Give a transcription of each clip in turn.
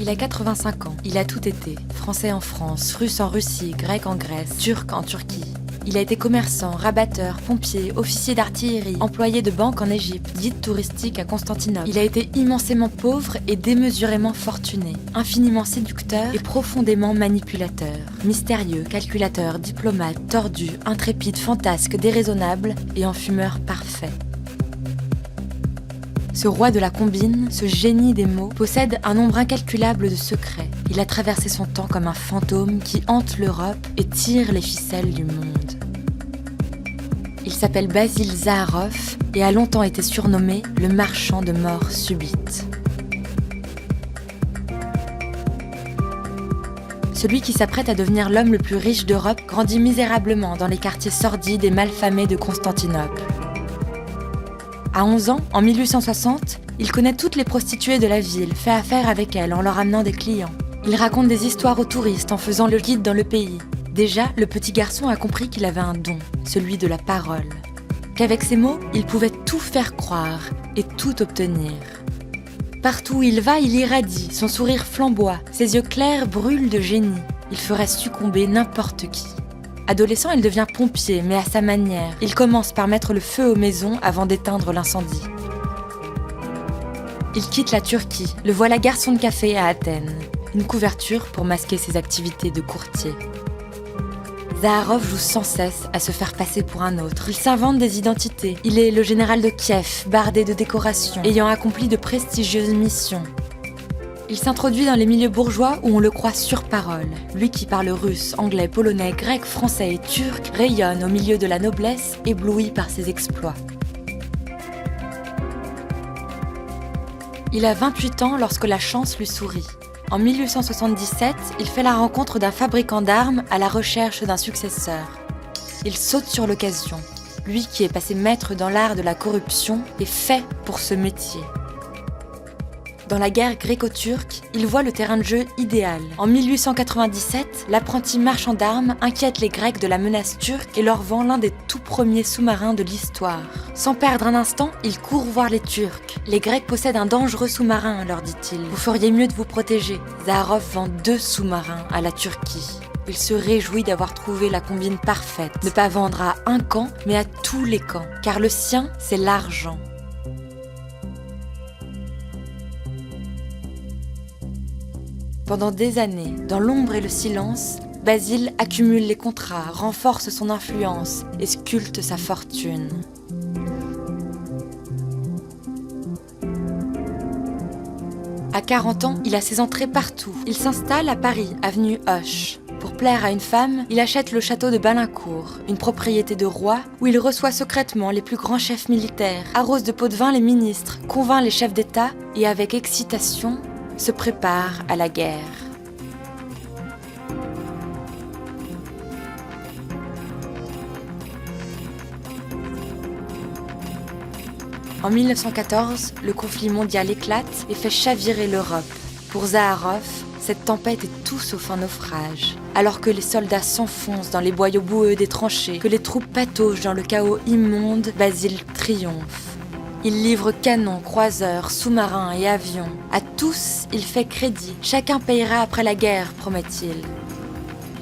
Il a 85 ans, il a tout été. Français en France, russe en Russie, grec en Grèce, turc en Turquie. Il a été commerçant, rabatteur, pompier, officier d'artillerie, employé de banque en Égypte, guide touristique à Constantinople. Il a été immensément pauvre et démesurément fortuné, infiniment séducteur et profondément manipulateur. Mystérieux, calculateur, diplomate, tordu, intrépide, fantasque, déraisonnable et enfumeur parfait. Ce roi de la combine, ce génie des mots, possède un nombre incalculable de secrets. Il a traversé son temps comme un fantôme qui hante l'Europe et tire les ficelles du monde. Il s'appelle Basil Zaharoff et a longtemps été surnommé le marchand de mort subite. Celui qui s'apprête à devenir l'homme le plus riche d'Europe grandit misérablement dans les quartiers sordides et malfamés de Constantinople. À 11 ans, en 1860, il connaît toutes les prostituées de la ville, fait affaire avec elles en leur amenant des clients. Il raconte des histoires aux touristes en faisant le guide dans le pays. Déjà, le petit garçon a compris qu'il avait un don, celui de la parole. Qu'avec ses mots, il pouvait tout faire croire et tout obtenir. Partout où il va, il irradie, son sourire flamboie, ses yeux clairs brûlent de génie. Il ferait succomber n'importe qui. Adolescent, il devient pompier, mais à sa manière. Il commence par mettre le feu aux maisons avant d'éteindre l'incendie. Il quitte la Turquie, le voilà garçon de café à Athènes. Une couverture pour masquer ses activités de courtier. Zaharoff joue sans cesse à se faire passer pour un autre. Il s'invente des identités. Il est le général de Kiev, bardé de décorations, ayant accompli de prestigieuses missions. Il s'introduit dans les milieux bourgeois où on le croit sur parole. Lui qui parle russe, anglais, polonais, grec, français et turc rayonne au milieu de la noblesse, ébloui par ses exploits. Il a 28 ans lorsque la chance lui sourit. En 1877, il fait la rencontre d'un fabricant d'armes à la recherche d'un successeur. Il saute sur l'occasion. Lui qui est passé maître dans l'art de la corruption est fait pour ce métier. Dans la guerre gréco-turque, il voit le terrain de jeu idéal. En 1897, l'apprenti marchand d'armes inquiète les Grecs de la menace turque et leur vend l'un des tout premiers sous-marins de l'histoire. Sans perdre un instant, il court voir les Turcs. Les Grecs possèdent un dangereux sous-marin, leur dit-il. Vous feriez mieux de vous protéger. Zaharoff vend 2 sous-marins à la Turquie. Il se réjouit d'avoir trouvé la combine parfaite. Ne pas vendre à un camp, mais à tous les camps. Car le sien, c'est l'argent. Pendant des années, dans l'ombre et le silence, Basil accumule les contrats, renforce son influence et sculpte sa fortune. À 40 ans, il a ses entrées partout. Il s'installe à Paris, avenue Hoche. Pour plaire à une femme, il achète le château de Balincourt, une propriété de roi où il reçoit secrètement les plus grands chefs militaires, arrose de pots de vin les ministres, convainc les chefs d'État et avec excitation, se prépare à la guerre. En 1914, le conflit mondial éclate et fait chavirer l'Europe. Pour Zaharoff, cette tempête est tout sauf un naufrage. Alors que les soldats s'enfoncent dans les boyaux boueux des tranchées, que les troupes pataugent dans le chaos immonde, Basil triomphe. Il livre canons, croiseurs, sous-marins et avions. À tous, il fait crédit. Chacun payera après la guerre, promet-il.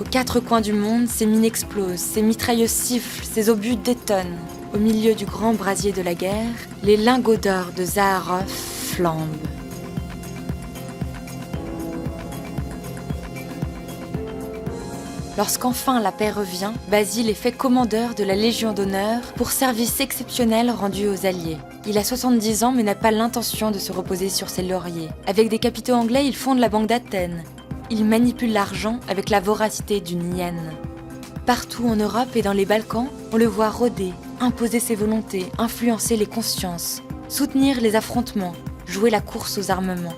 Aux 4 coins du monde, ses mines explosent, ses mitrailleuses sifflent, ses obus détonnent. Au milieu du grand brasier de la guerre, les lingots d'or de Zaharoff flambent. Lorsqu'enfin la paix revient, Basil est fait commandeur de la Légion d'honneur pour service exceptionnel rendu aux Alliés. Il a 70 ans mais n'a pas l'intention de se reposer sur ses lauriers. Avec des capitaux anglais, il fonde la Banque d'Athènes. Il manipule l'argent avec la voracité d'une hyène. Partout en Europe et dans les Balkans, on le voit rôder, imposer ses volontés, influencer les consciences, soutenir les affrontements, jouer la course aux armements.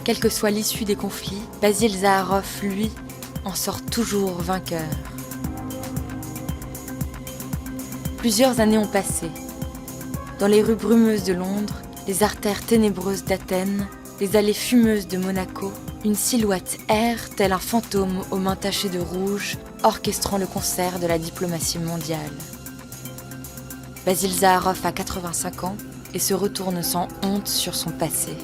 Quelle que soit l'issue des conflits, Basil Zaharoff, lui, en sort toujours vainqueur. Plusieurs années ont passé. Dans les rues brumeuses de Londres, les artères ténébreuses d'Athènes, les allées fumeuses de Monaco, une silhouette erre tel un fantôme aux mains tachées de rouge, orchestrant le concert de la diplomatie mondiale. Basil Zaharoff a 85 ans et se retourne sans honte sur son passé.